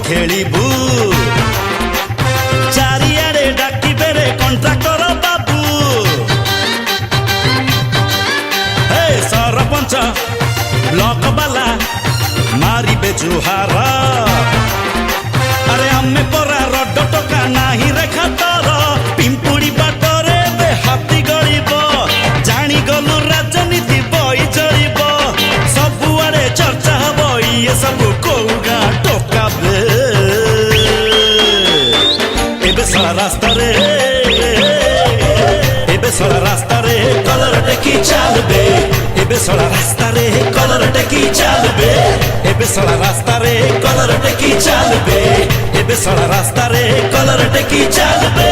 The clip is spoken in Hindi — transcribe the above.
खेलिबू चारिआडे डाकिबे रे कंट्राक्टर बाबू हे सरपंच ब्लॉक वाला मारिबे जुहार अरे आमे परा रड टका नाही रे खातर पिंपुड़ी बाटरे बे हाथी गलिब जानी गलु राजनीति बई चलिब सबुआडे चर्चा हब ये सब कौगा टोकाबे एबे सारा रास्ता रे एबे सारा रास्ता रे कलर टेकी चलबे एबे सारा रास्ता रे कलर टेकी चलबे एबे सारा रास्ता रे कलर टेकी चलबे एबे सारा रास्ता रे कलर टेकी चलबे।